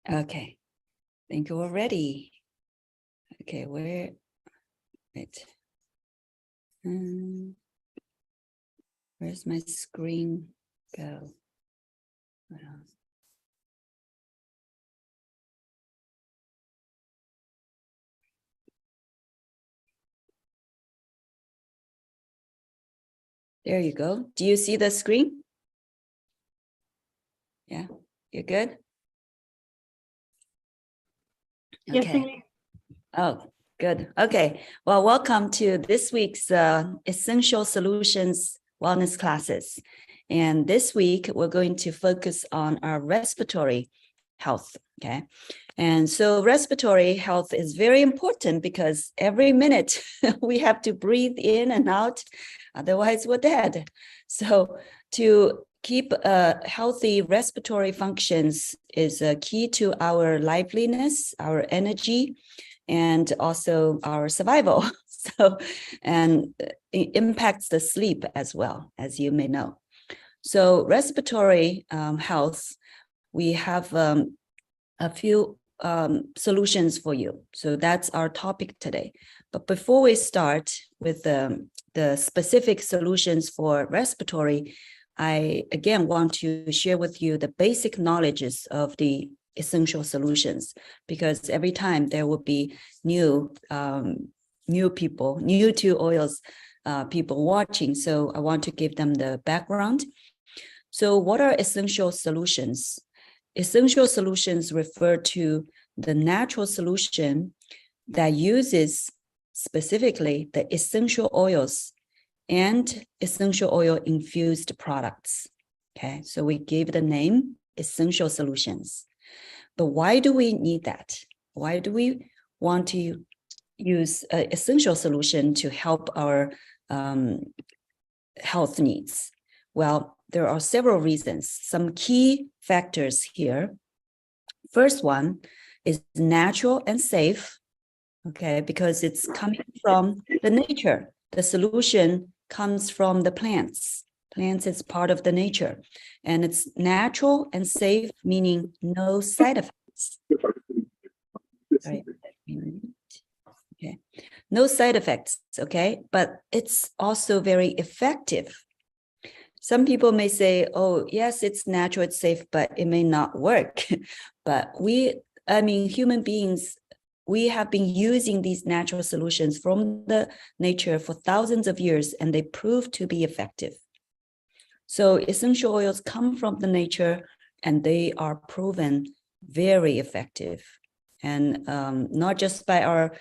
Okay, I think we're ready. Okay, wait. Where's my screen go? There you go. Do you see the screen? Yeah, you're good? Okay. Oh, good. Okay. Well, welcome to this week's Essential Solutions Wellness classes. And this week, we're going to focus on our respiratory health. Okay. And so respiratory health is very important because every minute we have to breathe in and out, otherwise we're dead. So to keep healthy respiratory functions is key to our liveliness, our energy, and also our survival. So, and it impacts the sleep as well, as you may know. So respiratory health, we have a few solutions for you. So that's our topic today. But before we start with the specific solutions for respiratory, I again want to share with you the basic knowledges of the essential solutions, because every time there will be new people, new to oils people watching. So I want to give them the background. So what are essential solutions? Essential solutions refer to the natural solution that uses specifically the essential oils and essential oil infused products. Okay, so we gave the name essential solutions. But why do we need that? Why do we want to use an essential solution to help our health needs? Well, there are several reasons, some key factors here. First one is natural and safe, okay, because it's coming from the nature. The solution comes from the plants. Plants is part of the nature, and it's natural and safe, meaning no side effects. Sorry. Okay, no side effects, okay, but it's also very effective. Some people may say, oh, yes, it's natural, it's safe, but it may not work. But human beings, we have been using these natural solutions from the nature for thousands of years, and they prove to be effective. So essential oils come from the nature, and they are proven very effective. And not just by our,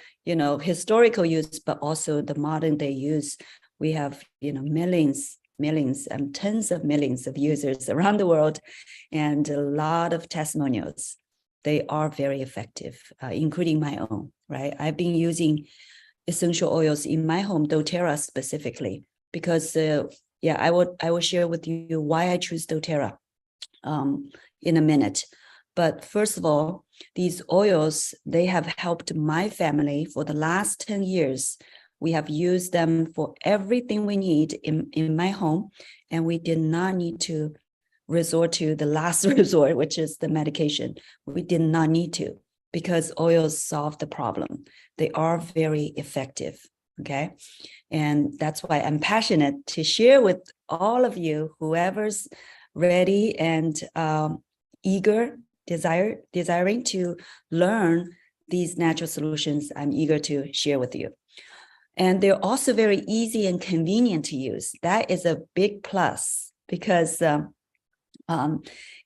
historical use, but also the modern day use. We have, millions and tens of millions of users around the world, and a lot of testimonials. They are very effective, including my own, right? I've been using essential oils in my home, dōTERRA specifically, because I will share with you why I choose dōTERRA in a minute. But first of all, these oils, they have helped my family for the last 10 years. We have used them for everything we need in my home, and we did not need to resort to the last resort, which is the medication. We did not need to, because oils solve the problem. They are very effective, okay? And that's why I'm passionate to share with all of you, whoever's ready and desiring to learn these natural solutions. I'm eager to share with you. And they're also very easy and convenient to use. That is a big plus, because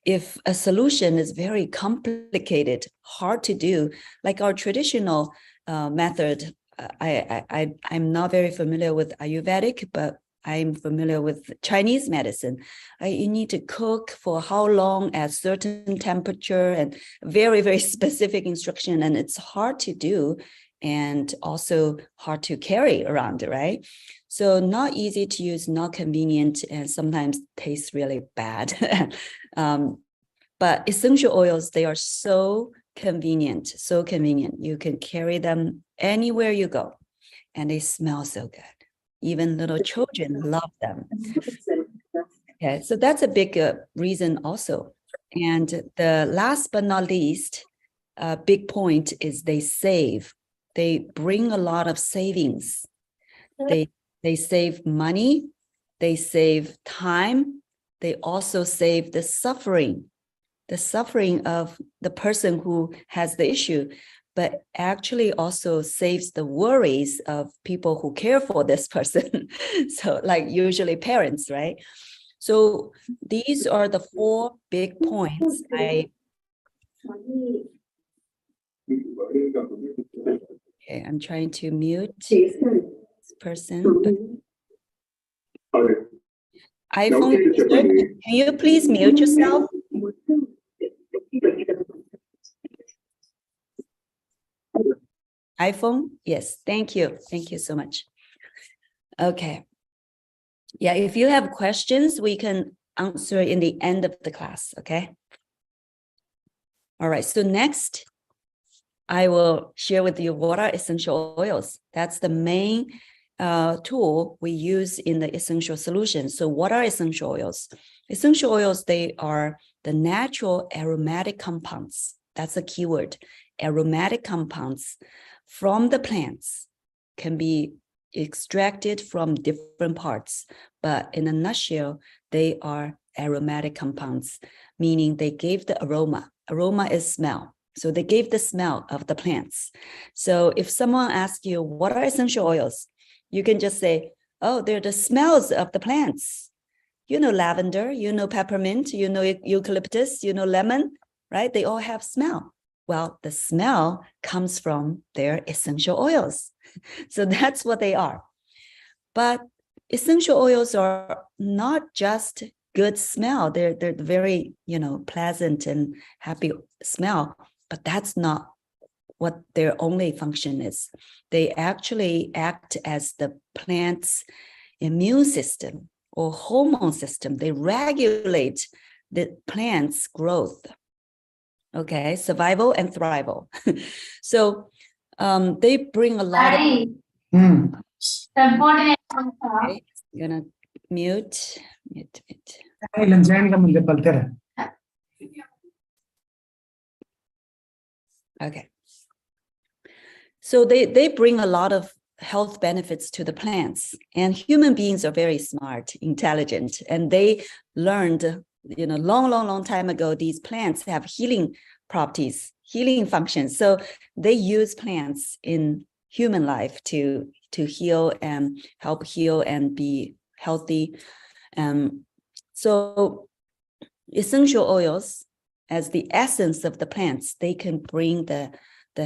if a solution is very complicated, hard to do, like our traditional method, I'm not very familiar with Ayurvedic, but I'm familiar with Chinese medicine. You need to cook for how long at certain temperature, and very, very specific instruction, and it's hard to do and also hard to carry around, right? So not easy to use, not convenient, and sometimes tastes really bad. But essential oils, they are so convenient, so convenient. You can carry them anywhere you go, and they smell so good. Even little children love them. Okay, so that's a big reason also. And the last but not least, big point is they save. They bring a lot of savings. They save money. They save time. They also save the suffering of the person who has the issue, but actually also saves the worries of people who care for this person. So like usually parents, right? So these are the 4 big points. Okay, I'm trying to mute this person. iPhone user, can you please mute yourself? iPhone? Yes, thank you. Thank you so much. Okay. Yeah, if you have questions, we can answer in the end of the class, okay? All right, so next, I will share with you what are essential oils. That's the main tool we use in the essential solution. So what are essential oils? Essential oils, they are the natural aromatic compounds. That's a keyword. Aromatic compounds from the plants, can be extracted from different parts, but in a nutshell, they are aromatic compounds, meaning they gave the aroma. Aroma is smell. So they gave the smell of the plants. So if someone asks you, what are essential oils? You can just say, oh, they're the smells of the plants. You know lavender, you know peppermint, you know eucalyptus, you know lemon, right? They all have smell. Well, the smell comes from their essential oils. So that's what they are. But essential oils are not just good smell. They're very, pleasant and happy smell, but that's not what their only function is. They actually act as the plant's immune system or hormone system. They regulate the plant's growth. Okay, survival and thrival. So they bring a lot of... Okay, I'm gonna mute. Okay. So they bring a lot of health benefits to the plants, and human beings are very smart, intelligent, and they learned, long time ago, these plants have healing properties, healing functions. So they use plants in human life to heal and help heal and be healthy. So essential oils, as the essence of the plants, they can bring the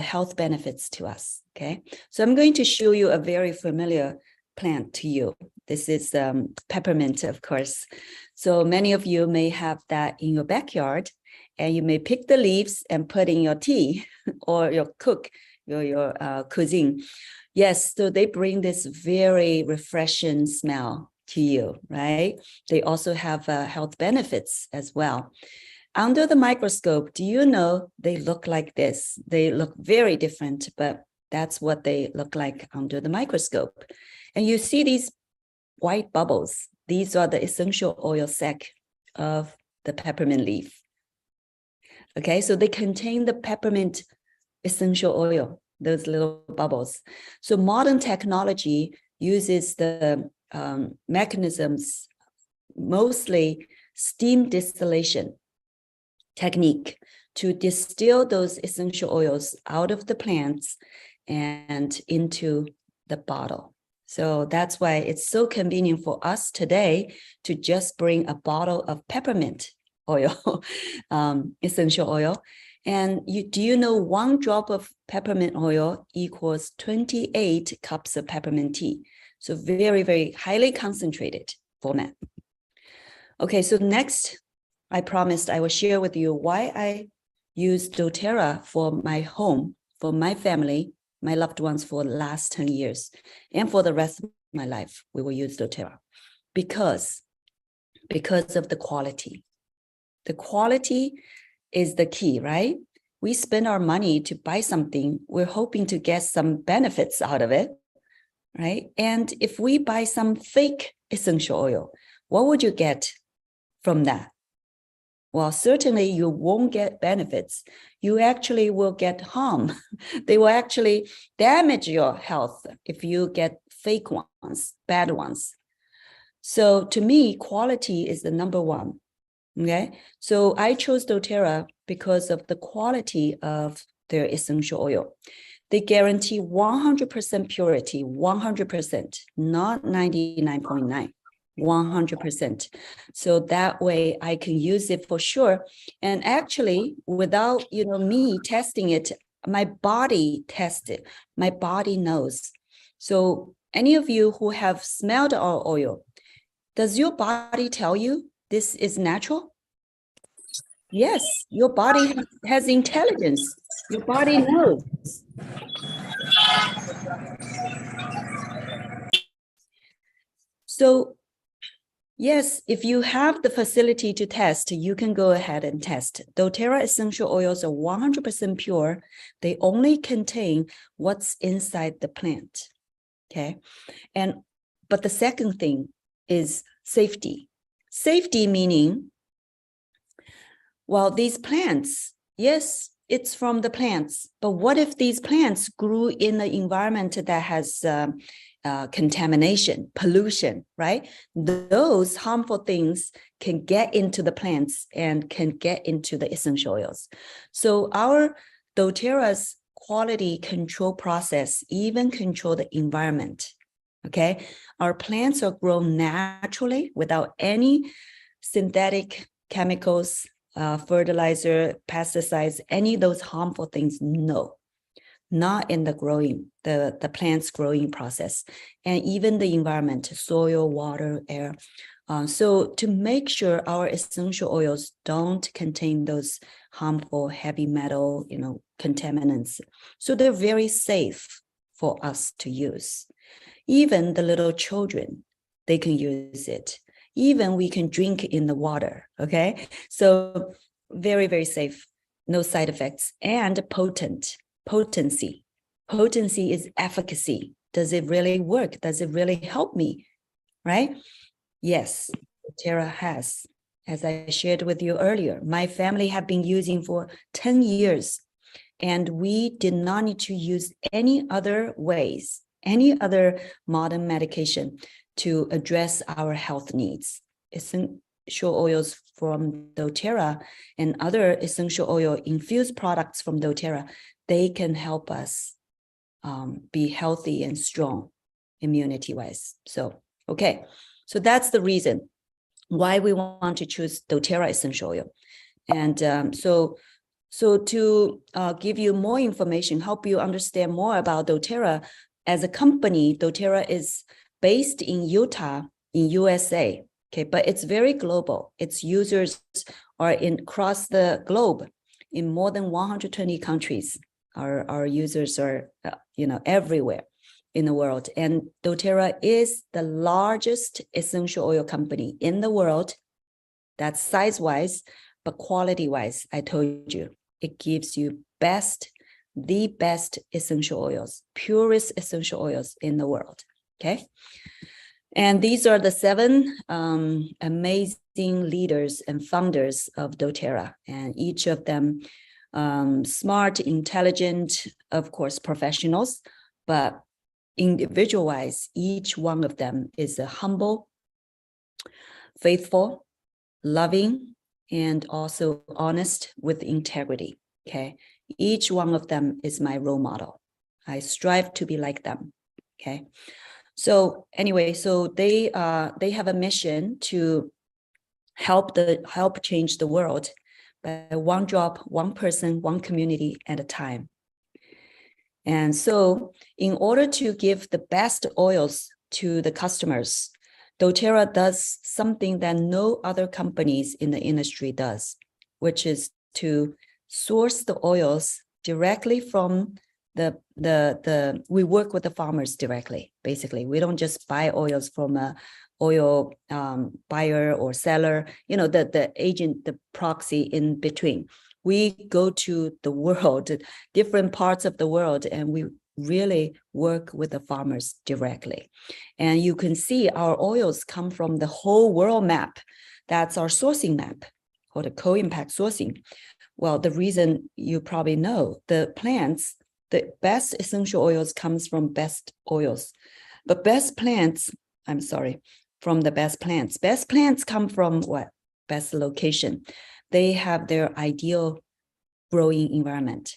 health benefits to us, okay? So I'm going to show you a very familiar plant to you. This is peppermint, of course. So many of you may have that in your backyard, and you may pick the leaves and put in your tea or your cuisine. Yes, so they bring this very refreshing smell to you, right? They also have health benefits as well. Under the microscope, do you know they look like this? They look very different, but that's what they look like under the microscope. And you see these white bubbles. These are the essential oil sac of the peppermint leaf. Okay, so they contain the peppermint essential oil, those little bubbles. So modern technology uses the mechanisms, mostly steam distillation technique, to distill those essential oils out of the plants and into the bottle. So that's why it's so convenient for us today to just bring a bottle of peppermint oil, essential oil. And do you know 1 drop of peppermint oil equals 28 cups of peppermint tea? So very, very highly concentrated format. Okay, so next, I promised I will share with you why I use dōTERRA for my home, for my family, my loved ones for the last 10 years. And for the rest of my life, we will use dōTERRA because of the quality. The quality is the key, right? We spend our money to buy something. We're hoping to get some benefits out of it, right? And if we buy some fake essential oil, what would you get from that? Well, certainly you won't get benefits. You actually will get harm. They will actually damage your health if you get fake ones, bad ones. So to me, quality is the number one. Okay. So I chose dōTERRA because of the quality of their essential oil. They guarantee 100% purity, 100%, not 99.9. 100%. So that way I can use it for sure. And actually, without me testing it, my body tests it. My body knows. So any of you who have smelled our oil, does your body tell you this is natural? Yes, your body has intelligence. Your body knows. So yes, if you have the facility to test, you can go ahead and test. dōTERRA essential oils are 100% pure. They only contain what's inside the plant. Okay. But the second thing is safety. Safety meaning, well, these plants, yes, it's from the plants, but what if these plants grew in an environment that has contamination, pollution, right? Those harmful things can get into the plants and can get into the essential oils. So our dōTERRA's quality control process even control the environment. Okay, our plants are grown naturally without any synthetic chemicals, fertilizer, pesticides, any of those harmful things. No. Not in the plant's growing process, and even the environment, soil, water, air. So to make sure our essential oils don't contain those harmful heavy metal, contaminants. So they're very safe for us to use. Even the little children, they can use it. Even we can drink in the water, okay? So very, very safe, no side effects, and potent. Potency. Potency is efficacy. Does it really work? Does it really help me? Right? Yes, dōTERRA has. As I shared with you earlier, my family have been using for 10 years, and we did not need to use any other ways, any other modern medication to address our health needs. Essential oils from dōTERRA and other essential oil infused products from dōTERRA, they can help us be healthy and strong immunity-wise. So, okay. So that's the reason why we want to choose dōTERRA essential oil. And so to give you more information, help you understand more about dōTERRA as a company, dōTERRA is based in Utah, in USA. Okay, but it's very global. Its users are across the globe in more than 120 countries. Our users are, everywhere in the world. And dōTERRA is the largest essential oil company in the world. That's size-wise, but quality-wise, I told you, it gives you the best essential oils, purest essential oils in the world, okay? And these are the 7 amazing leaders and founders of dōTERRA, and each of them smart, intelligent, of course, professionals, but individual-wise, each one of them is a humble, faithful, loving, and also honest with integrity, okay? Each one of them is my role model. I strive to be like them, okay? So anyway, so they have a mission to help change the world by one drop, one person, one community at a time. And so in order to give the best oils to the customers, dōTERRA does something that no other companies in the industry does, which is to source the oils directly from we work with the farmers directly. Basically, we don't just buy oils from a oil buyer or seller, the agent, the proxy in between. We go to the world, different parts of the world, and we really work with the farmers directly. And you can see our oils come from the whole world map. That's our sourcing map. called a co-impact sourcing. Well, the reason you probably know, the plants, the best essential oils comes from best oils. But from the best plants. Best plants come from what? Best location. They have their ideal growing environment.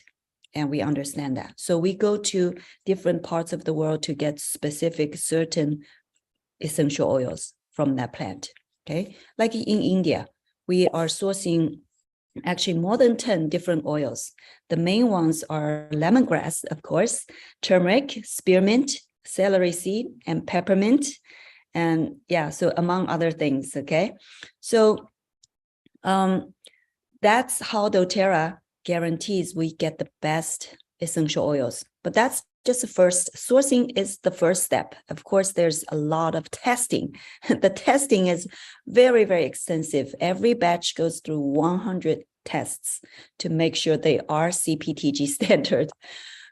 And we understand that. So we go to different parts of the world to get specific certain essential oils from that plant. Okay. Like in India, we are sourcing actually more than 10 different oils. The main ones are lemongrass, of course, turmeric, spearmint, celery seed, and peppermint. And yeah, so among other things, okay? So that's how dōTERRA guarantees we get the best essential oils. But that's just the first. Sourcing is the first step. Of course, there's a lot of testing. The testing is very, very extensive. Every batch goes through 100 tests to make sure they are CPTG standard.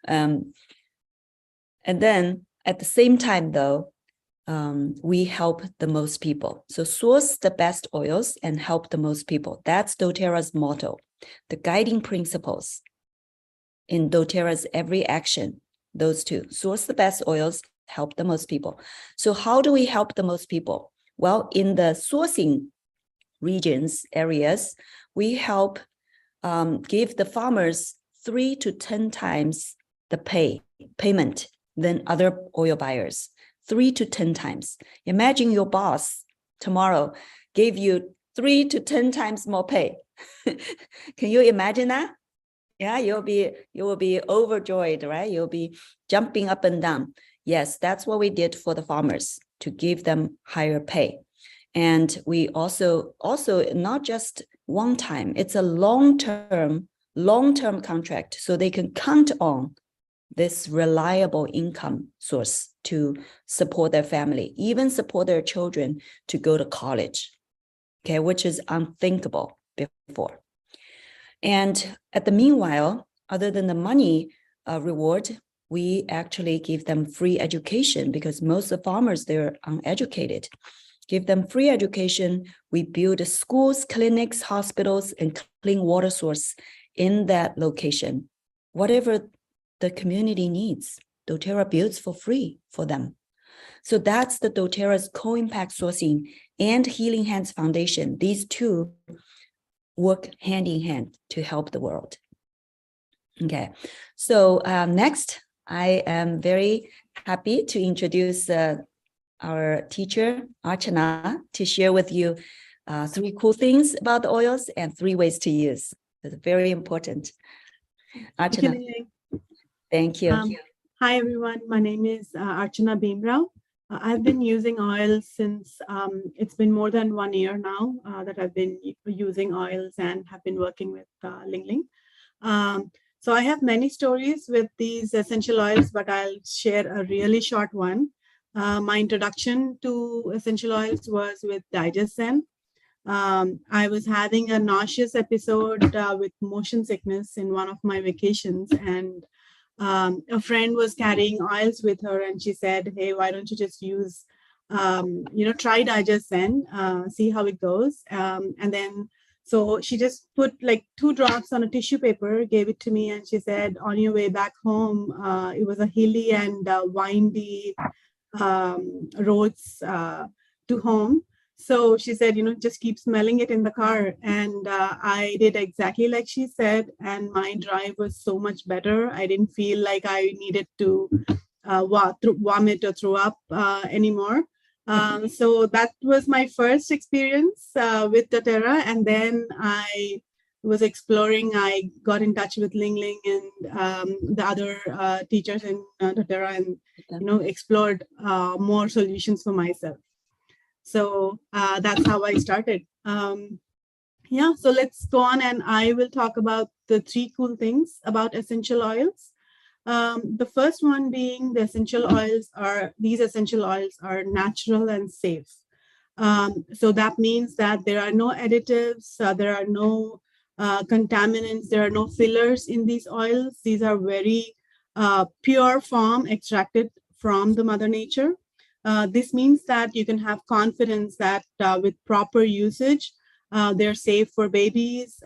And then at the same time, though, we help the most people. So source the best oils and help the most people. That's dōTERRA's motto. The guiding principles in dōTERRA's every action, those two: source the best oils, help the most people. So how do we help the most people? Well, in the sourcing regions, areas, we help give the farmers 3 to 10 times the payment than other oil buyers. 3 to 10 times. Imagine your boss tomorrow gave you 3 to 10 times more pay. Can you imagine that? Yeah, you will be overjoyed, right? You'll be jumping up and down. Yes, that's what we did for the farmers, to give them higher pay. And we also not just one time, it's a long-term contract, so they can count on this reliable income source to support their family, even support their children to go to college, okay, which is unthinkable before. And at the meanwhile, other than the money reward, we actually give them free education, because most of the farmers, they're uneducated. Give them free education. We build schools, clinics, hospitals, and clean water source in that location. Whatever the community needs, dōTERRA builds for free for them. So that's the dōTERRA's co-impact sourcing and Healing Hands Foundation. These two work hand in hand to help the world. Okay, so next, I am very happy to introduce our teacher, Archana, to share with you 3 cool things about the oils and 3 ways to use. It's very important. Archana. Thank you. Hi, everyone. My name is Archana Bhimrao. I've been using oils since it's been more than 1 year now that I've been using oils and have been working with Ling Ling. So I have many stories with these essential oils, but I'll share a really short one. My introduction to essential oils was with DigestZen. I was having a nauseous episode with motion sickness in one of my vacations, and a friend was carrying oils with her, and she said, hey, why don't you just use, try DigestZen, see how it goes. And then, so she just put like 2 drops on a tissue paper, gave it to me, and she said, on your way back home, it was a hilly and windy roads to home. So she said, just keep smelling it in the car. And I did exactly like she said. And my drive was so much better. I didn't feel like I needed to vomit or throw up anymore. So that was my first experience with dōTERRA. And then I was exploring. I got in touch with Ling Ling and the other teachers in dōTERRA, and explored more solutions for myself. So that's how I started. Yeah, so let's go on, and I will talk about the 3 cool things about essential oils. The first one being these essential oils are natural and safe. So that means that there are no additives, there are no contaminants, there are no fillers in these oils. These are very pure form extracted from the Mother Nature. This means that you can have confidence that with proper usage, They're safe for babies,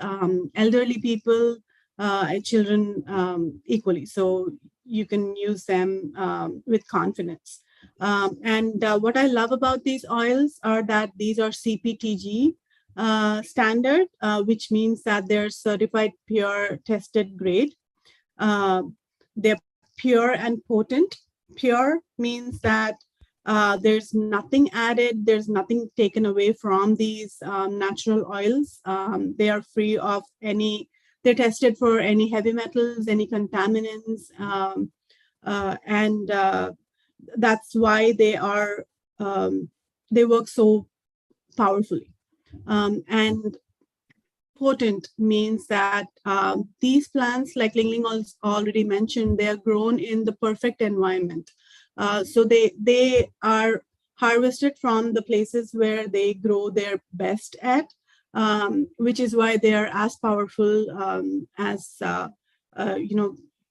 elderly people, and children equally. So you can use them with confidence. And what I love about these oils are that these are CPTG standard, which means that they're certified pure tested grade. They're pure and potent. Pure means that there's nothing added, there's nothing taken away from these natural oils. They are free of any, they're tested for any heavy metals, any contaminants, and that's why they are, they work so powerfully. And potent means that these plants, like Ling Ling already mentioned, they are grown in the perfect environment. So they are harvested from the places where they grow their best at, which is why they are as powerful as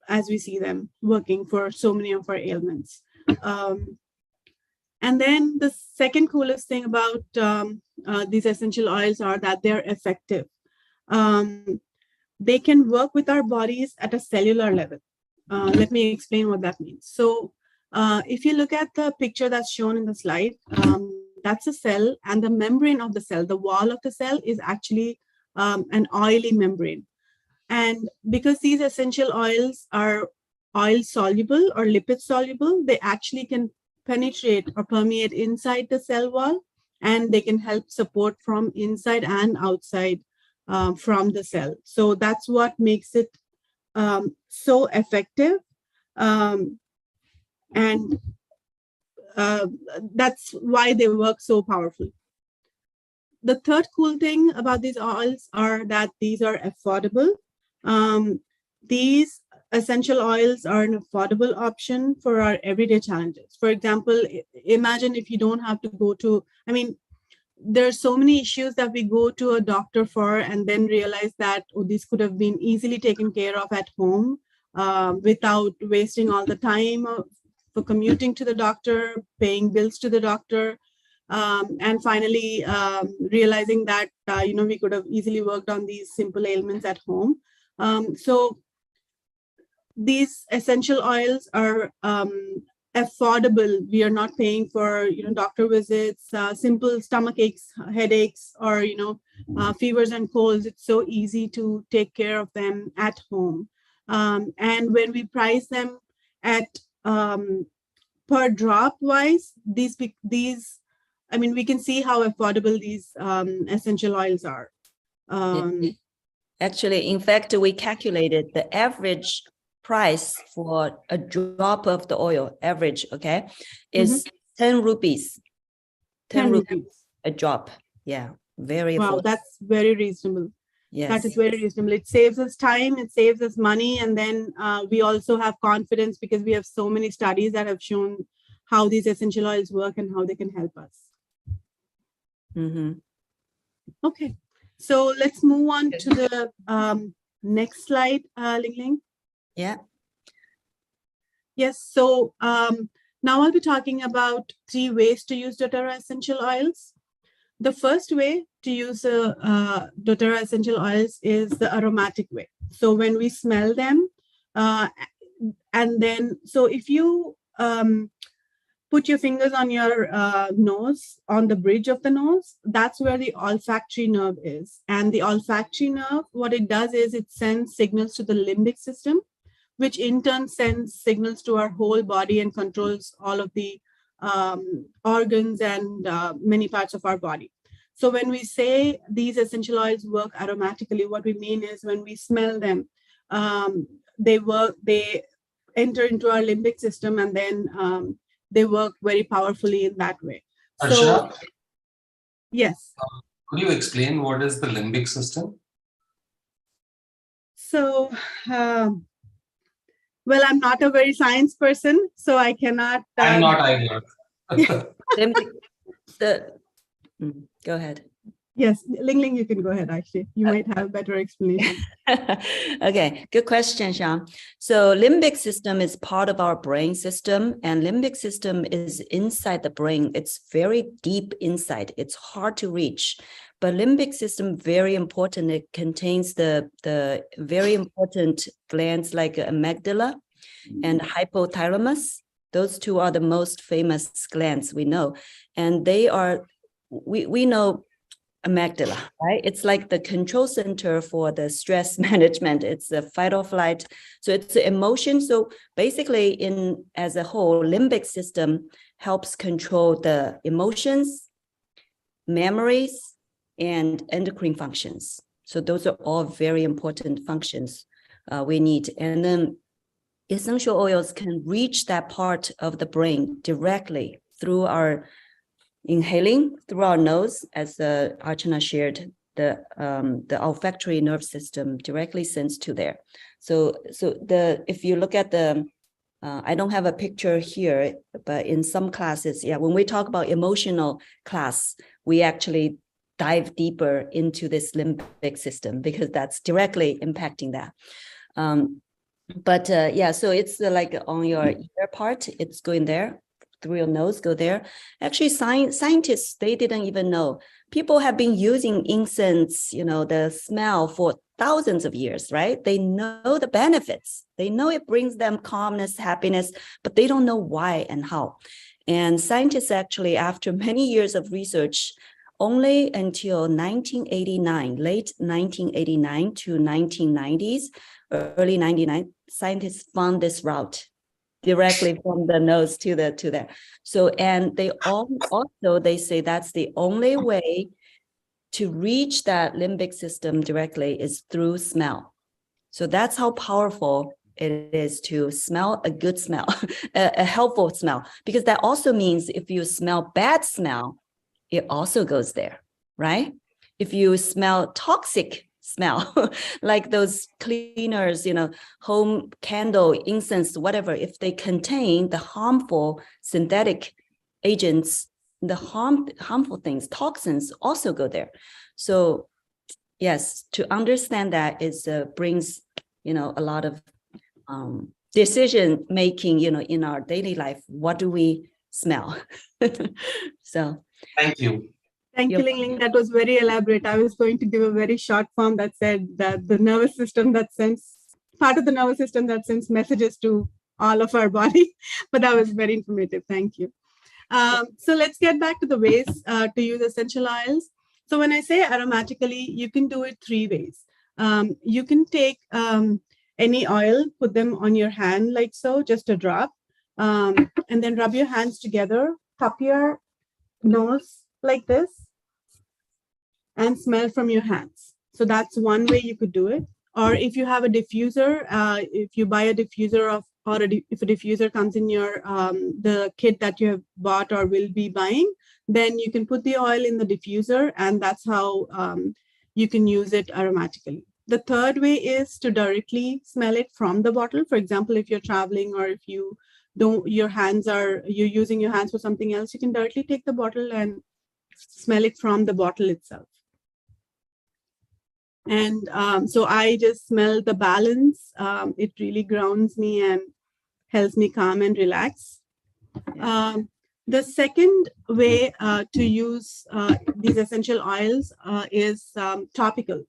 as we see them working for so many of our ailments. And then the second coolest thing about these essential oils are that they're effective. They can work with our bodies at a cellular level. Let me explain what that means. So if you look at the picture that's shown in the slide, that's a cell, and the membrane of the cell, the wall of the cell, is actually an oily membrane. And because these essential oils are oil soluble or lipid soluble, they actually can penetrate or permeate inside the cell wall, and they can help support from inside and outside from the cell. So that's what makes it so effective. And that's why they work so powerfully. The third cool thing about these oils are that these are affordable. These essential oils are an affordable option for our everyday challenges. For example, imagine if you don't have to go to, I mean, there's so many issues that we go to a doctor for and then realize that, oh, this could have been easily taken care of at home without wasting all the time for commuting to the doctor, paying bills to the doctor, and finally realizing that, we could have easily worked on these simple ailments at home. So these essential oils are affordable. We are not paying for, doctor visits, simple stomach aches, headaches, or, fevers and colds. It's so easy to take care of them at home. And when we price them at per drop wise, we can see how affordable these essential oils are. Actually, in fact, we calculated the average price for a drop of the oil, average, okay, is 10 rupees. 10 rupees a drop. Yeah, very wow, affordable. that's very reasonable. Yes. That is very reasonable. It saves us time, it saves us money, and then we also have confidence because we have so many studies that have shown how these essential oils work and how they can help us. Okay, so let's move on to the next slide, Ling Ling. Yeah. Yes, so now I'll be talking about 3 ways to use dōTERRA essential oils. The first way to use dōTERRA essential oils is the aromatic way. So when we smell them, and then, so if you put your fingers on your nose, on the bridge of the nose, that's where the olfactory nerve is. And the olfactory nerve, what it does is it sends signals to the limbic system, which in turn sends signals to our whole body and controls all of the organs and many parts of our body. So when we say these essential oils work aromatically, what we mean is when we smell them, they enter into our limbic system, and then they work very powerfully in that way. Archana, so, yes. Could you explain what is the limbic system? So, well, I'm not a very science person, so I cannot. I'm not either. Go ahead. Yes, Ling Ling, you can go ahead, actually. You might have a better explanation. Okay, good question, Sean. So limbic system is part of our brain system, and limbic system is inside the brain. It's very deep inside. It's hard to reach. But limbic system, very important. It contains the very important glands like amygdala and hypothalamus. Those two are the most famous glands we know. And they are, we know amygdala, right? It's like the control center for the stress management. It's the fight or flight. So it's the emotion. So basically, as a whole, limbic system helps control the emotions, memories, and endocrine functions. So those are all very important functions we need. And then essential oils can reach that part of the brain directly through our inhaling through our nose, as Archana shared, the olfactory nerve system directly sends to there. So if you look at the, I don't have a picture here, but in some classes, when we talk about emotional class, we actually dive deeper into this limbic system because that's directly impacting that. So it's like on your ear part, it's going there. Through your nose, go there. Actually, scientists, they didn't even know. People have been using incense, the smell for thousands of years, right? They know the benefits. They know it brings them calmness, happiness, but they don't know why and how. And scientists actually, after many years of research, only until 1989, late 1989 to 1990s, early 99, scientists found this route directly from the nose to there. So, and they also they say that's the only way to reach that limbic system directly is through smell. So that's how powerful it is to smell a good smell, a helpful smell, because that also means if you smell bad smell, it also goes there, right? If you smell toxic smell, like those cleaners, home candle, incense, whatever, if they contain the harmful synthetic agents, the harmful things, toxins also go there. So yes, to understand that is brings, a lot of decision making, in our daily life. What do we smell? So thank you. Thank you, Ling Ling. That was very elaborate. I was going to give a very short form that said that the nervous system that sends, part of the nervous system that sends messages to all of our body, but that was very informative. Thank you. So let's get back to the ways to use essential oils. So when I say aromatically, you can do it 3 ways. You can take any oil, put them on your hand like so, just a drop, and then rub your hands together, cup your nose like this, and smell from your hands. So that's one way you could do it. Or if you have a diffuser, if you buy a diffuser if a diffuser comes in your the kit that you have bought or will be buying, then you can put the oil in the diffuser, and that's how you can use it aromatically. The third way is to directly smell it from the bottle. For example, if you're traveling or if you don't, you're using your hands for something else, you can directly take the bottle and smell it from the bottle itself. And so I just smell the balance. It really grounds me and helps me calm and relax. The second way to use these essential oils is topical.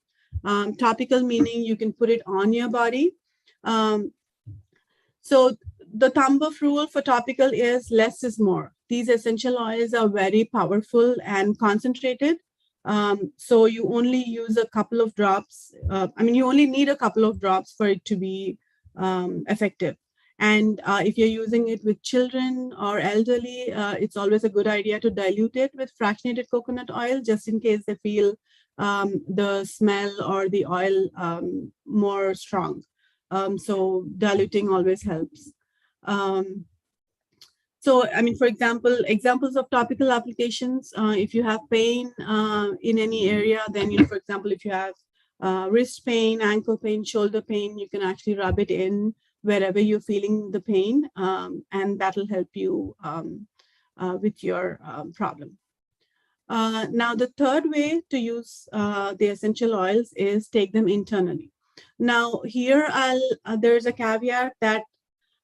Topical meaning you can put it on your body. So the thumb of rule for topical is less is more. These essential oils are very powerful and concentrated. So you only use a couple of drops. You only need a couple of drops for it to be effective. And if you're using it with children or elderly, it's always a good idea to dilute it with fractionated coconut oil, just in case they feel the smell or the oil more strong. So diluting always helps. For example, examples of topical applications, if you have pain in any area, then, for example, if you have wrist pain, ankle pain, shoulder pain, you can actually rub it in wherever you're feeling the pain, and that'll help you with your problem. Now, the third way to use the essential oils is take them internally. Now, here there's a caveat that,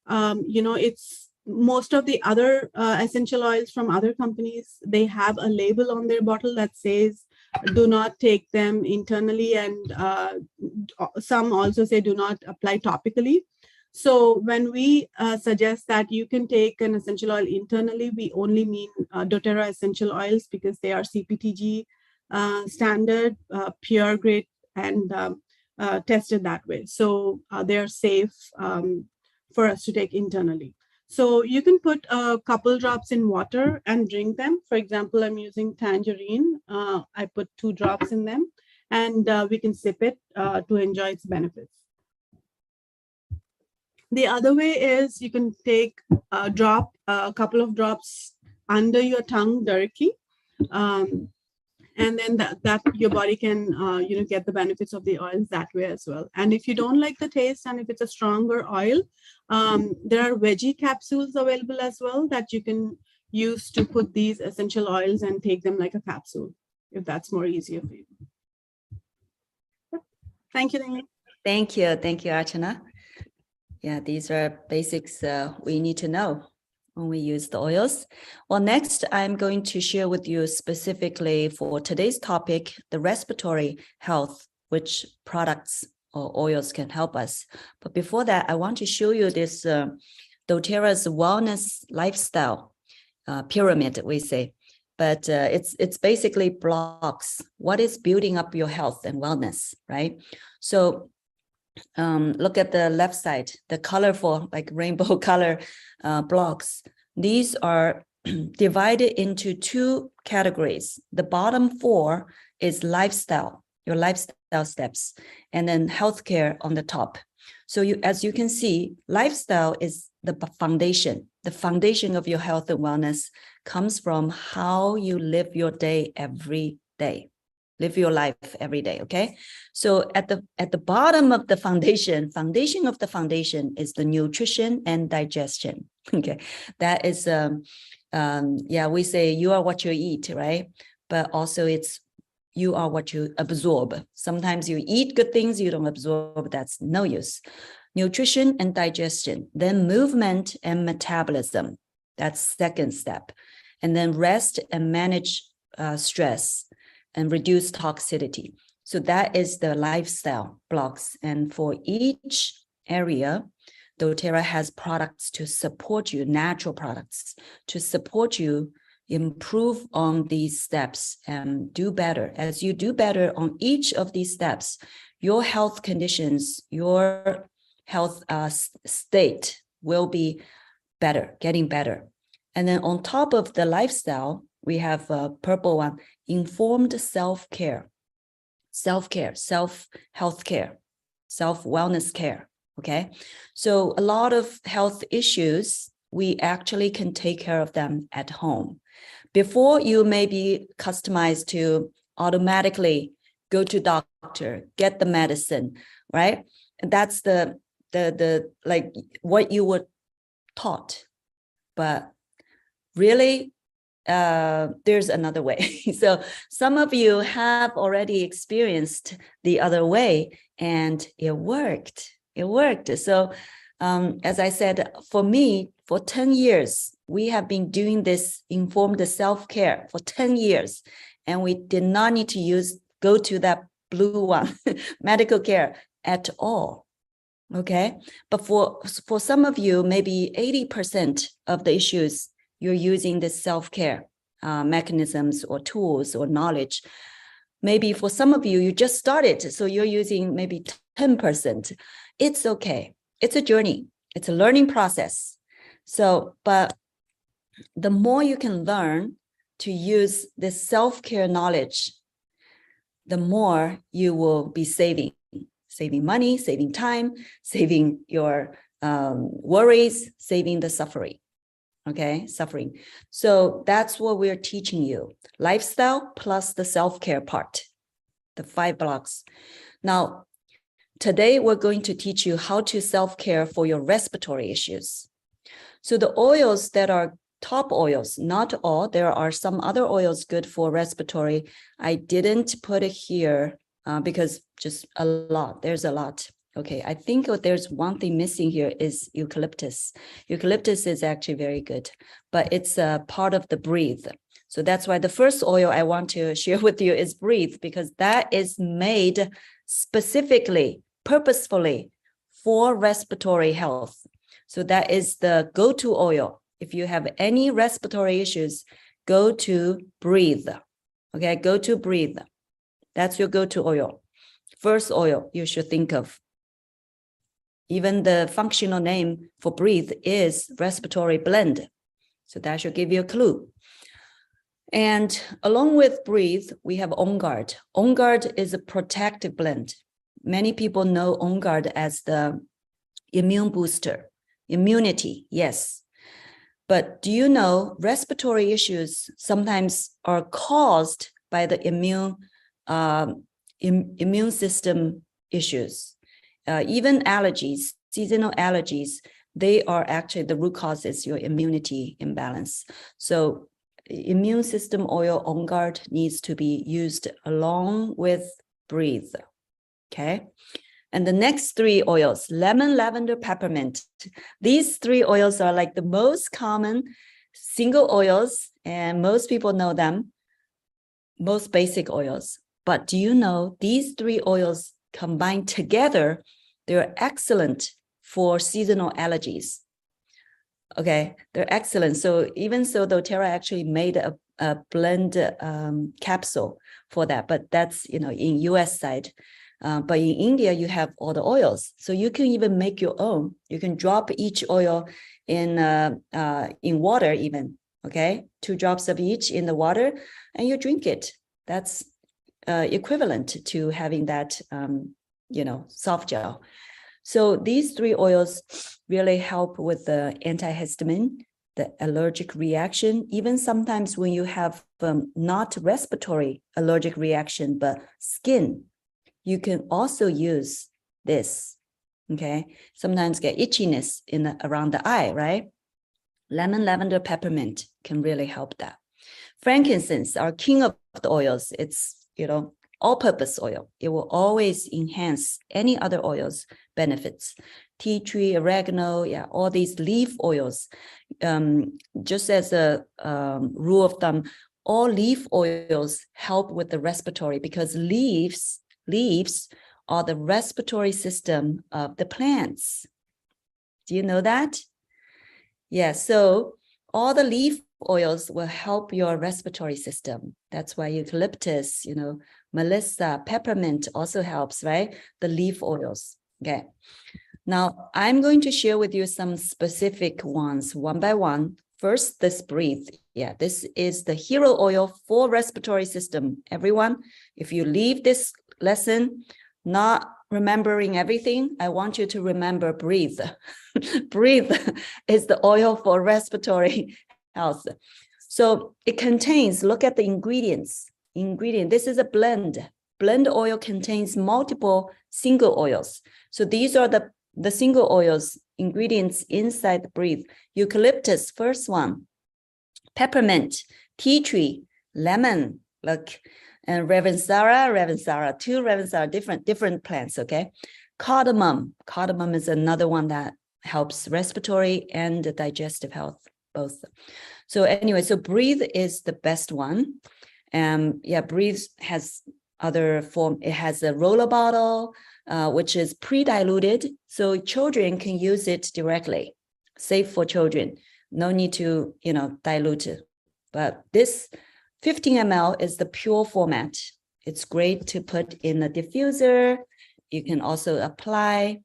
it's most of the other essential oils from other companies, they have a label on their bottle that says do not take them internally, and some also say do not apply topically. So when we suggest that you can take an essential oil internally, we only mean dōTERRA essential oils because they are CPTG standard, pure grade, and tested that way. So they're safe for us to take internally. So you can put a couple drops in water and drink them. For example, I'm using tangerine. I put 2 drops in them, and we can sip it to enjoy its benefits. The other way is you can take a couple of drops under your tongue directly, and then that your body can get the benefits of the oils that way as well. And if you don't like the taste, and if it's a stronger oil, there are veggie capsules available as well that you can use to put these essential oils and take them like a capsule, if that's more easier for you. Thank you, Daniel. Thank you, Archana. Yeah, these are basics we need to know when we use the oils. Well, next, I'm going to share with you specifically for today's topic, the respiratory health, which products or oils can help us. But before that, I want to show you this dōTERRA's wellness lifestyle pyramid, we say. But it's basically blocks. What is building up your health and wellness, right? So look at the left side, the colorful, like rainbow color blocks. These are divided into 2 categories. The bottom 4 is lifestyle, your lifestyle steps, and then healthcare on the top. So as you can see, lifestyle is the foundation. The foundation of your health and wellness comes from how you live your day every day. Live your life every day, okay? So at the bottom of the foundation of the foundation is the nutrition and digestion, okay? That is, we say you are what you eat, right? But also it's you are what you absorb. Sometimes you eat good things, you don't absorb, that's no use. Nutrition and digestion, then movement and metabolism, that's second step. And then rest and manage stress and reduce toxicity. So that is the lifestyle blocks. And for each area, dōTERRA has products to support you, natural products to support you improve on these steps and do better. As you do better on each of these steps, your health conditions, your health state will be better, getting better. And then on top of the lifestyle, we have a purple one, informed self-care, self-health care, self-wellness care, okay? So a lot of health issues, we actually can take care of them at home. Before you may be customized to automatically go to doctor, get the medicine, right? And that's the like what you were taught, but really, there's another way. So some of you have already experienced the other way and it worked. So as I said, for me, for 10 years, we have been doing this informed self-care for 10 years, and we did not need to go to that blue one, medical care at all. Okay. But for some of you, maybe 80% of the issues, you're using the self-care mechanisms or tools or knowledge. Maybe for some of you, you just started, so you're using maybe 10%. It's okay. It's a journey. It's a learning process. So, but the more you can learn to use this self-care knowledge, the more you will be saving money, saving time, saving your worries, saving the suffering. Okay, suffering. So that's what we're teaching you. Lifestyle plus the self-care part, the 5 blocks. Now, today we're going to teach you how to self-care for your respiratory issues. So the oils that are top oils, not all, there are some other oils good for respiratory. I didn't put it here because just a lot, there's a lot. Okay, I think there's one thing missing here is eucalyptus. Eucalyptus is actually very good, but it's a part of the breathe. So that's why the first oil I want to share with you is Breathe, because that is made specifically, purposefully for respiratory health. So that is the go-to oil. If you have any respiratory issues, go to Breathe. Okay, go to Breathe. That's your go-to oil. First oil you should think of. Even the functional name for Breathe is Respiratory Blend. So that should give you a clue. And along with Breathe, we have On Guard. On Guard is a protective blend. Many people know On Guard as the immune booster, immunity, yes. But do you know respiratory issues sometimes are caused by the immune system issues? Even allergies, seasonal allergies, they are actually the root cause is your immunity imbalance. So immune system oil On Guard needs to be used along with Breathe, okay? And the next three oils, lemon, lavender, peppermint. These three oils are like the most common single oils, and most people know them, most basic oils. But do you know these three oils combined together, they're excellent for seasonal allergies. Okay, they're excellent. So even so, dōTERRA actually made a blend capsule for that, but that's, you know, in US side. But in India, you have all the oils. So you can even make your own. You can drop each oil in water even, okay? 2 drops of each in the water and you drink it. That's equivalent to having that, soft gel. So these 3 oils really help with the antihistamine, the allergic reaction, even sometimes when you have not respiratory allergic reaction, but skin, you can also use this, okay? Sometimes get itchiness around the eye, right? Lemon, lavender, peppermint can really help that. Frankincense, our king of the oils, it's, all-purpose oil. It will always enhance any other oils benefits. Tea tree, oregano, yeah, all these leaf oils. Just as a rule of thumb, all leaf oils help with the respiratory because leaves are the respiratory system of the plants. Do you know that? Yeah, so all the leaf oils will help your respiratory system. That's why eucalyptus, melissa, peppermint also helps, right? The leaf oils. Okay. Now I'm going to share with you some specific ones one by one. First, this Breathe. Yeah, this is the hero oil for respiratory system. Everyone, if you leave this lesson not remembering everything, I want you to remember Breathe. Breathe is the oil for respiratory health. So it contains, look at the ingredients. This is a blend. Blend oil contains multiple single oils. So these are the single oils, ingredients inside the Breathe. Eucalyptus, first one. Peppermint, tea tree, lemon, look, and Ravensara, 2 Ravensara, different plants, okay? Cardamom is another one that helps respiratory and digestive health, both. So anyway, so Breathe is the best one. Yeah, Breathe has other form. It has a roller bottle, which is pre-diluted. So children can use it directly, safe for children. No need to, dilute it. But this 15 ml is the pure format. It's great to put in a diffuser. You can also apply.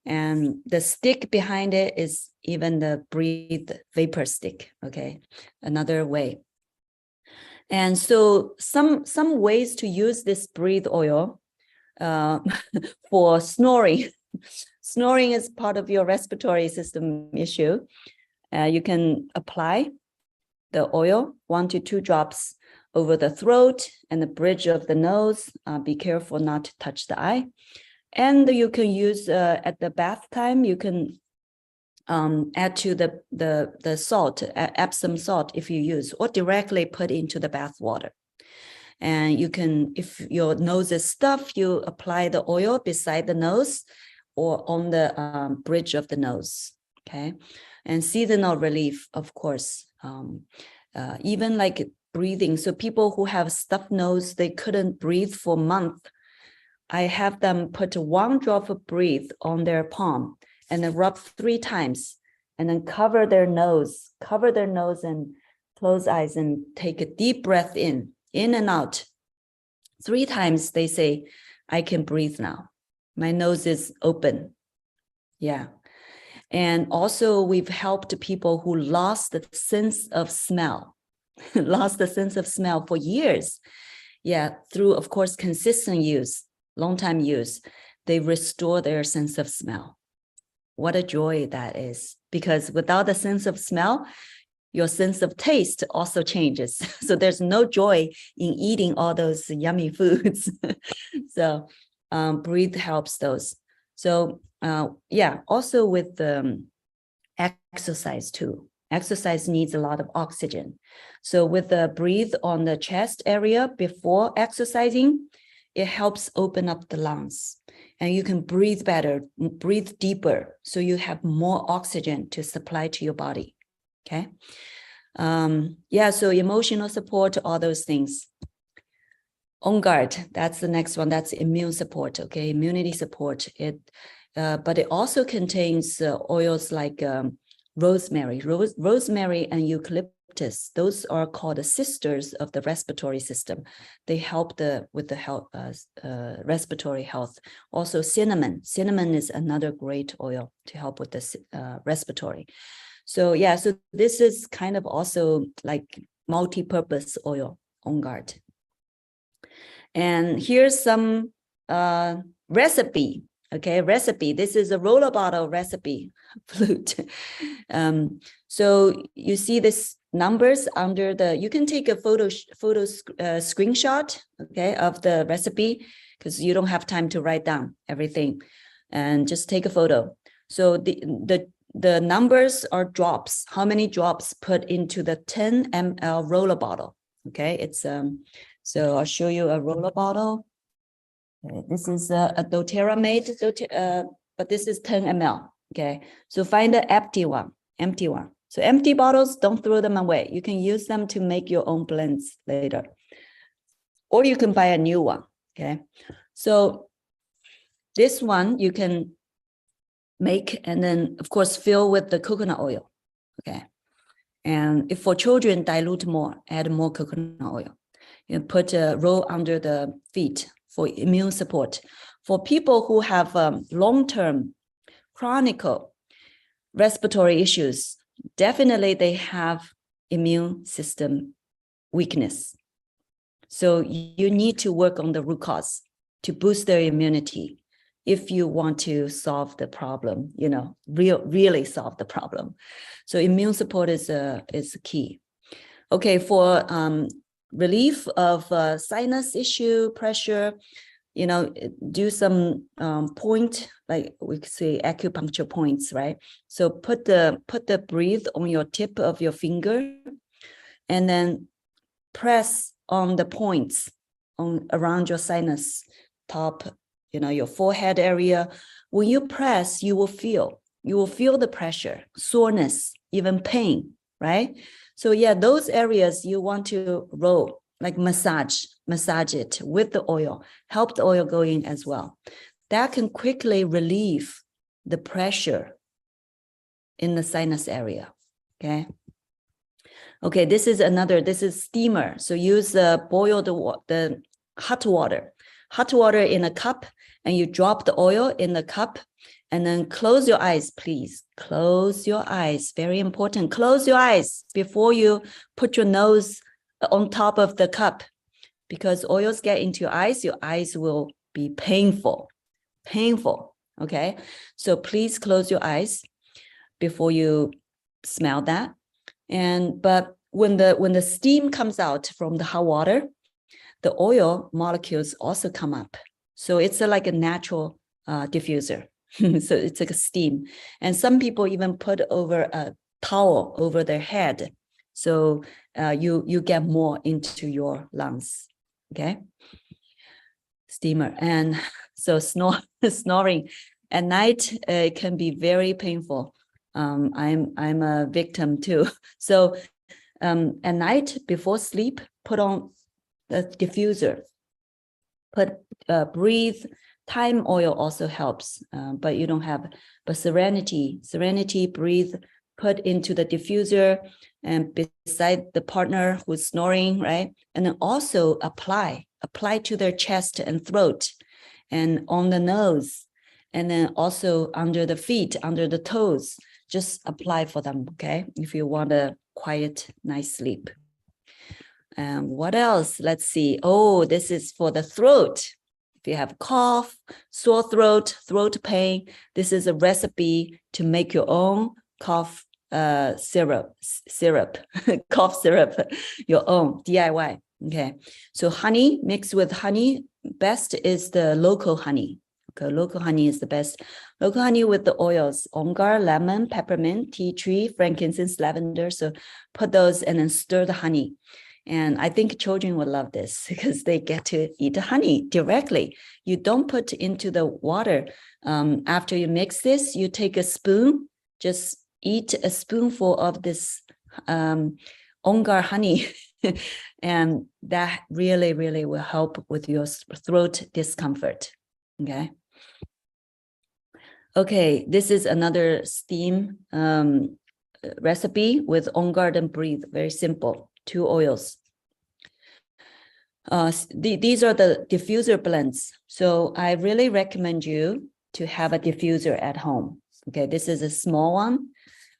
And the stick behind it is even the Breathe vapor stick, okay? Another way. And so some ways to use this Breathe oil for snoring. Snoring is part of your respiratory system issue. You can apply the oil 1 to 2 drops over the throat and the bridge of the nose. Be careful not to touch the eye. And you can use at the bath time, you can add to the salt, Epsom salt if you use, or directly put into the bath water. And you can, if your nose is stuffed, you apply the oil beside the nose or on the bridge of the nose, okay? And seasonal relief, of course. Even like breathing. So people who have stuffed nose, they couldn't breathe for a month. I have them put 1 drop of breath on their palm and then rub 3 times and then cover their nose and close eyes and take a deep breath in and out. 3 times they say, I can breathe now. My nose is open. Yeah. And also we've helped people who lost the sense of smell, lost the sense of smell for years. Yeah, through, of course, consistent use, long time use, they restore their sense of smell. What a joy that is, because without the sense of smell, your sense of taste also changes. So there's no joy in eating all those yummy foods. So breathe helps those. So yeah, also with exercise too. Exercise needs a lot of oxygen. So with the breathe on the chest area before exercising, it helps open up the lungs. And you can breathe better, breathe deeper, so you have more oxygen to supply to your body. Okay. Yeah, so emotional support, all those things. On guard, that's the next one. That's immune support. Okay, immunity support. But it also contains oils like rosemary, rosemary and eucalyptus. Those are called the sisters of the respiratory system. They help with the health, respiratory health. Also cinnamon. Cinnamon is another great oil to help with the respiratory. So yeah, so this is kind of also like multi-purpose oil, On Guard. And here's some recipe. Okay, recipe. This is a roller bottle recipe flute. So you see this numbers under the, you can take a photo screenshot, okay, of the recipe, because you don't have time to write down everything, and just take a photo. So the numbers are drops, how many drops put into the 10 ml roller bottle. Okay, it's so I'll show you a roller bottle. This is a dōTERRA made, but this is 10 ml. Okay, so find the empty one. So empty bottles, don't throw them away. You can use them to make your own blends later, or you can buy a new one. Okay, so this one you can make and then of course fill with the coconut oil. Okay, and if for children, dilute more, add more coconut oil. You put a roll under the feet for immune support. For people who have long-term chronic respiratory issues, definitely they have immune system weakness. So you need to work on the root cause to boost their immunity if you want to solve the problem, you know, really solve the problem. So immune support is key. Okay, for relief of sinus issue, pressure, you know, do some point, like we could say acupuncture points, right? So put the breathe on your tip of your finger and then press on the points around your sinus top, you know, your forehead area. When you press, you will feel the pressure, soreness, even pain, right? So yeah, those areas you want to roll, like massage it with the oil, help the oil go in as well. That can quickly relieve the pressure in the sinus area, okay? Okay, this is steamer. So use boil the hot water in a cup, and you drop the oil in the cup, and then close your eyes, please. Close your eyes, very important. Close your eyes before you put your nose on top of the cup, because oils get into your eyes will be painful, okay? So please close your eyes before you smell that. But when the steam comes out from the hot water, the oil molecules also come up. So it's like a natural diffuser. So it's like a steam. And some people even put over a towel over their head. So you get more into your lungs, okay? Steamer. And so snoring at night, it can be very painful. I'm a victim too. So at night before sleep, put on the diffuser. Breathe. Thyme oil also helps, but you don't have. But Serenity, breathe, put into the diffuser and beside the partner who's snoring, right? And then also apply to their chest and throat and on the nose, and then also under the feet, under the toes. Just apply for them, okay? If you want a quiet, nice sleep. And what else? Let's see. Oh, this is for the throat. If you have cough, sore throat, throat pain, this is a recipe to make your own cough syrup, cough syrup, your own DIY. Okay, so honey mixed with honey, best is the local honey. Okay, local honey is the best. Local honey with the oils, ongar, lemon, peppermint, tea tree, frankincense, lavender. So put those and then stir the honey. And I think children will love this because they get to eat the honey directly. You don't put into the water. After you mix this, you take a spoon, just eat a spoonful of this ongar honey. And that really, really will help with your throat discomfort. Okay. Okay, this is another steam recipe with On Guard and Breathe. Very simple. 2 oils. These are the diffuser blends. So I really recommend you to have a diffuser at home. Okay, this is a small one.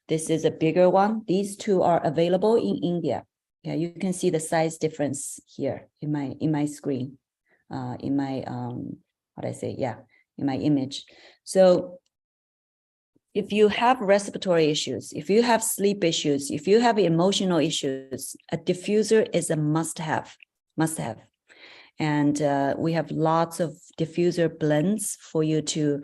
This is a bigger one. These 2 are available in India. Yeah, you can see the size difference here in my screen, in my in my image. So if you have respiratory issues, if you have sleep issues, if you have emotional issues, a diffuser is a must-have. And we have lots of diffuser blends for you to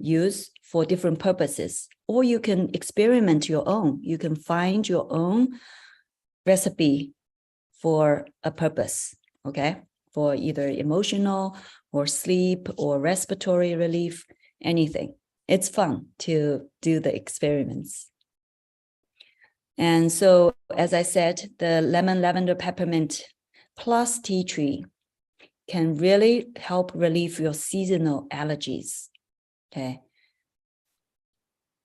use for different purposes. Or you can experiment your own. You can find your own recipe for a purpose, okay? For either emotional or sleep or respiratory relief, anything. It's fun to do the experiments. And so, as I said, the lemon, lavender, peppermint plus tea tree can really help relieve your seasonal allergies, okay?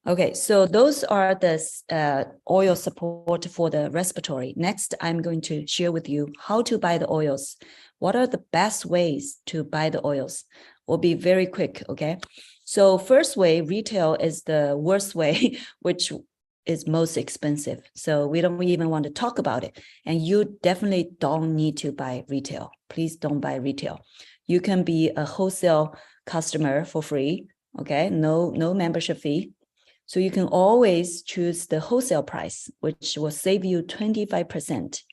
Okay, so those are the oil support for the respiratory. Next, I'm going to share with you how to buy the oils. What are the best ways to buy the oils? We'll be very quick, okay? So first way, retail is the worst way, which is most expensive. So we don't even want to talk about it. And you definitely don't need to buy retail. Please don't buy retail. You can be a wholesale customer for free, okay? No membership fee. So you can always choose the wholesale price, which will save you 25%.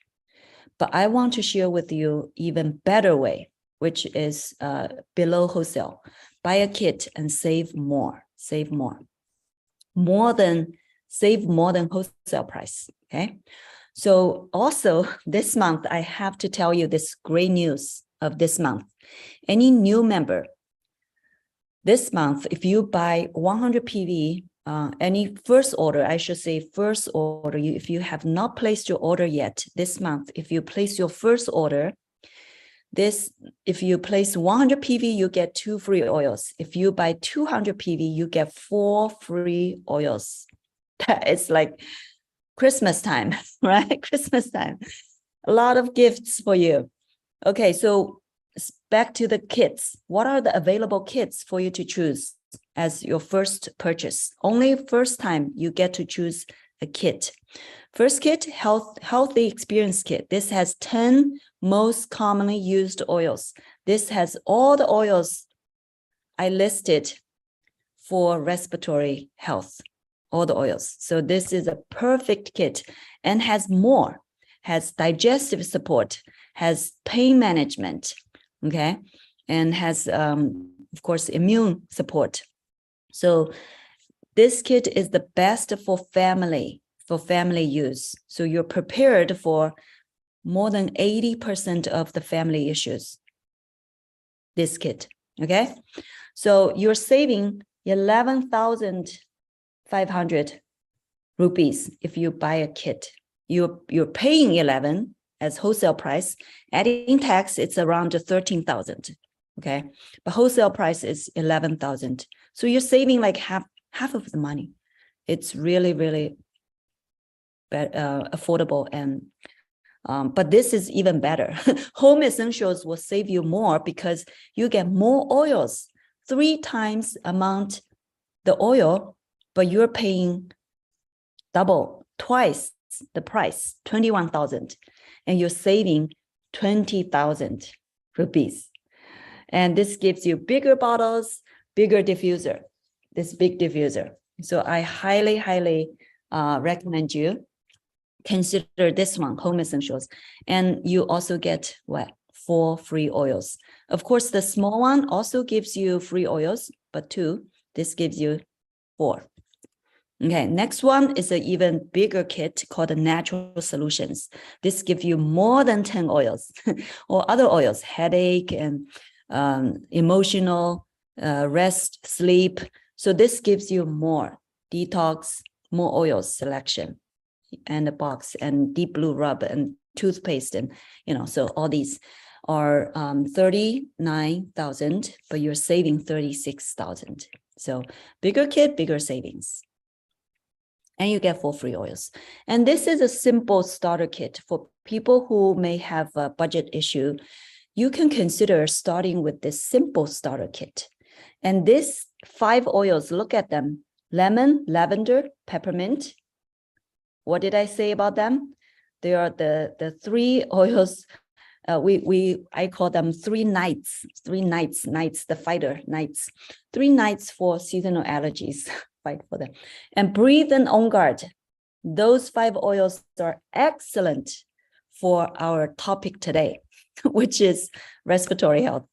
But I want to share with you even better way, which is below wholesale. Buy a kit and save more. Save more than wholesale price, okay? So also this month, I have to tell you this great news of this month. Any new member, this month, if you buy 100 PV, any first order, I should say first order, if you have not placed your order yet this month, if you place your first order, if you place 100 PV, you get 2 free oils. If you buy 200 PV, you get 4 free oils. That is like Christmas time, right? Christmas time. A lot of gifts for you. Okay, so back to the kits. What are the available kits for you to choose as your first purchase? Only first time you get to choose a kit. First kit, healthy experience kit. This has 10 most commonly used oils. This has all the oils I listed for respiratory health, all the oils. So this is a perfect kit and has more, has digestive support, has pain management, okay? And has, of course, immune support. So this kit is the best for family use. So you're prepared for more than 80% of the family issues, this kit, okay? So you're saving 11,500 rupees if you buy a kit, you're paying 11 as wholesale price. Adding tax, it's around 13,000. Okay, but wholesale price is 11,000. So you're saving like half of the money. It's really, really affordable. And but this is even better. Home essentials will save you more because you get more oils, 3 times amount the oil, but you're paying twice the price, 21,000, and you're saving 20,000 rupees. And this gives you bigger bottles, bigger diffuser, this big diffuser. So I highly, highly recommend you consider this one, Home Essentials. And you also get what? 4 free oils. Of course, the small one also gives you free oils, but 2, this gives you 4. Okay, next one is an even bigger kit called the Natural Solutions. This gives you more than 10 oils or other oils, headache and emotional, rest, sleep. So this gives you more detox, more oils selection, and a box, and deep blue rub and toothpaste, and so all these are 39,000, but you're saving 36,000. So bigger kit, bigger savings. And you get 4 free oils. And this is a simple starter kit for people who may have a budget issue. You can consider starting with this simple starter kit. And this 5 oils, look at them: lemon, lavender, peppermint. What did I say about them? They are the 3 oils. I call them 3 nights, the fighter nights, 3 nights for seasonal allergies. Fight for them. And breathe and on guard. Those 5 oils are excellent for our topic today, which is respiratory health.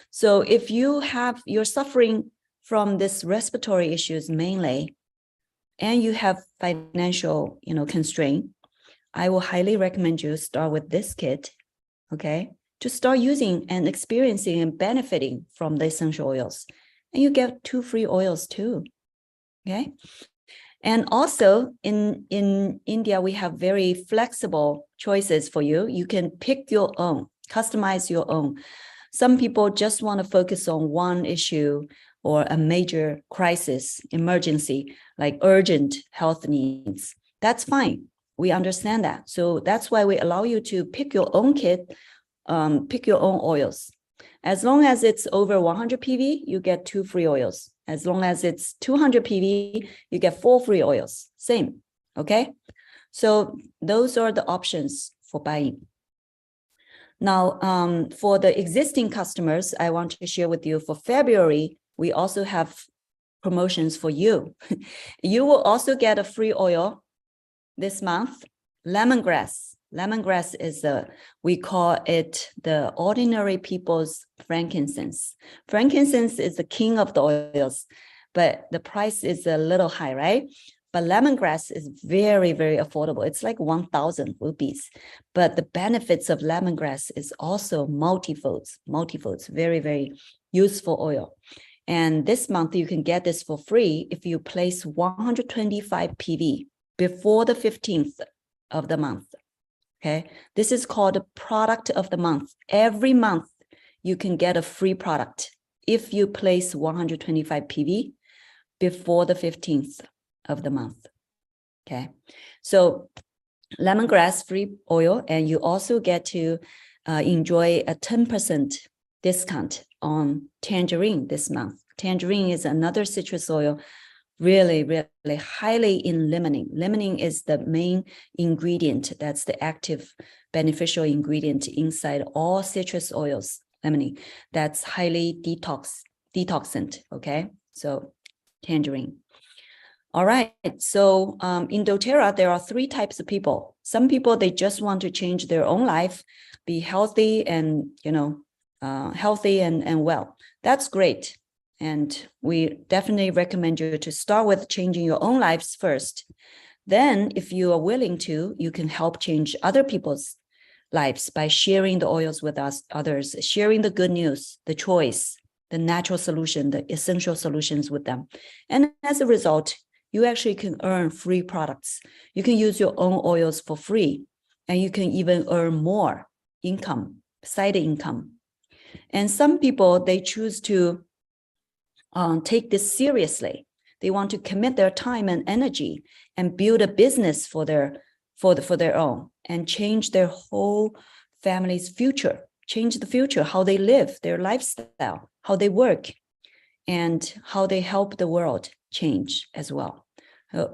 So if you're suffering from this respiratory issues mainly, and you have financial, constraint, I will highly recommend you start with this kit, okay, to start using and experiencing and benefiting from the essential oils. And you get 2 free oils too, okay? And also in India, we have very flexible choices for you. You can pick your own, customize your own. Some people just want to focus on one issue or a major crisis, emergency, like urgent health needs. That's fine. We understand that. So that's why we allow you to pick your own kit, pick your own oils. As long as it's over 100 PV, you get 2 free oils. As long as it's 200 PV, you get 4 free oils. Same, okay? So those are the options for buying. Now, for the existing customers, I want to share with you for February, we also have promotions for you. You will also get a free oil this month, lemongrass. Lemongrass is we call it the ordinary people's frankincense. Frankincense is the king of the oils, but the price is a little high, right? But lemongrass is very, very affordable. It's like 1,000 rupees. But the benefits of lemongrass is also multifolds, very, very useful oil. And this month you can get this for free if you place 125 PV before the 15th of the month. Okay, this is called a product of the month. Every month you can get a free product if you place 125 PV before the 15th of the month. Okay, so lemongrass free oil, and you also get to enjoy a 10% discount on tangerine this month. Tangerine is another citrus oil, really, really highly in limonene. Limonene is the main ingredient. That's the active beneficial ingredient inside all citrus oils, limonene. That's highly detoxant, okay? So tangerine. All right, so in dōTERRA, there are 3 types of people. Some people, they just want to change their own life, be healthy and, healthy and well. That's great. And we definitely recommend you to start with changing your own lives first. Then, if you are willing to, you can help change other people's lives by sharing the oils with others, sharing the good news, the choice, the natural solution, the essential solutions with them. And as a result, you actually can earn free products. You can use your own oils for free, and you can even earn more income, side income. And some people, they choose to take this seriously. They want to commit their time and energy and build a business for their own and change their whole family's future, change the future, how they live, their lifestyle, how they work, and how they help the world change as well.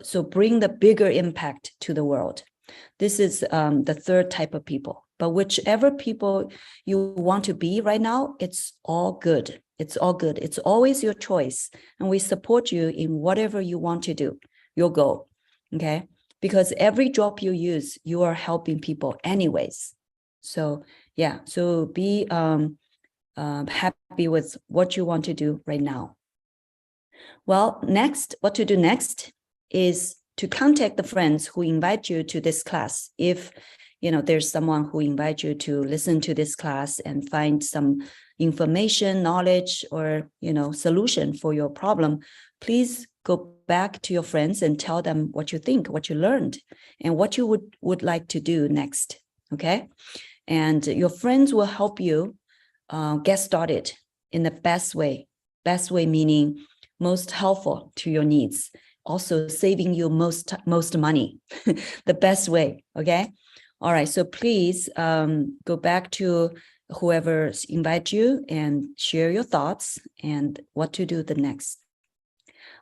So bring the bigger impact to the world. This is the third type of people. But whichever people you want to be right now, it's all good. It's all good. It's always your choice. And we support you in whatever you want to do, your goal, okay? Because every drop you use, you are helping people anyways. So yeah, so be happy with what you want to do right now. Well, next, what to do next is to contact the friends who invite you to this class. If there's someone who invites you to listen to this class and find some information, knowledge, or solution for your problem, please go back to your friends and tell them what you think, what you learned, and what you would like to do next. Okay, and your friends will help you get started in the best way. Best way meaning most helpful to your needs, also saving you most money. The best way. Okay. All right, so please go back to whoever invites you and share your thoughts and what to do the next.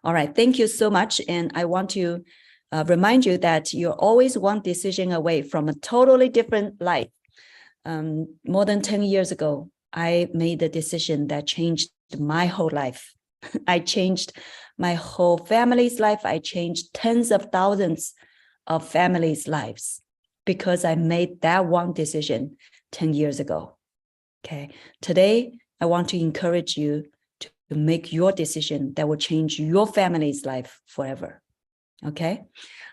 All right, thank you so much. And I want to remind you that you're always one decision away from a totally different life. More than 10 years ago, I made the decision that changed my whole life. I changed my whole family's life. I changed tens of thousands of families' lives, because I made that one decision 10 years ago. Okay. Today, I want to encourage you to make your decision that will change your family's life forever. Okay.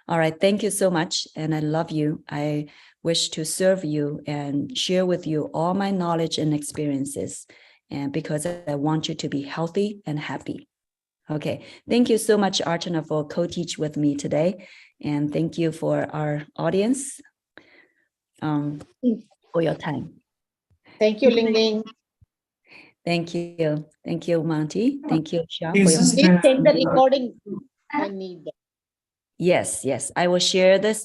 All right. Thank you so much. And I love you. I wish to serve you and share with you all my knowledge and experiences. And because I want you to be healthy and happy. Okay. Thank you so much, Archana, for co-teach with me today. And thank you for our audience. For your time. Thank you, Ling Ling. Thank you. Thank you, Monty. Thank you, Xiao, Please for your Please send the recording. I need that. Yes, I will share this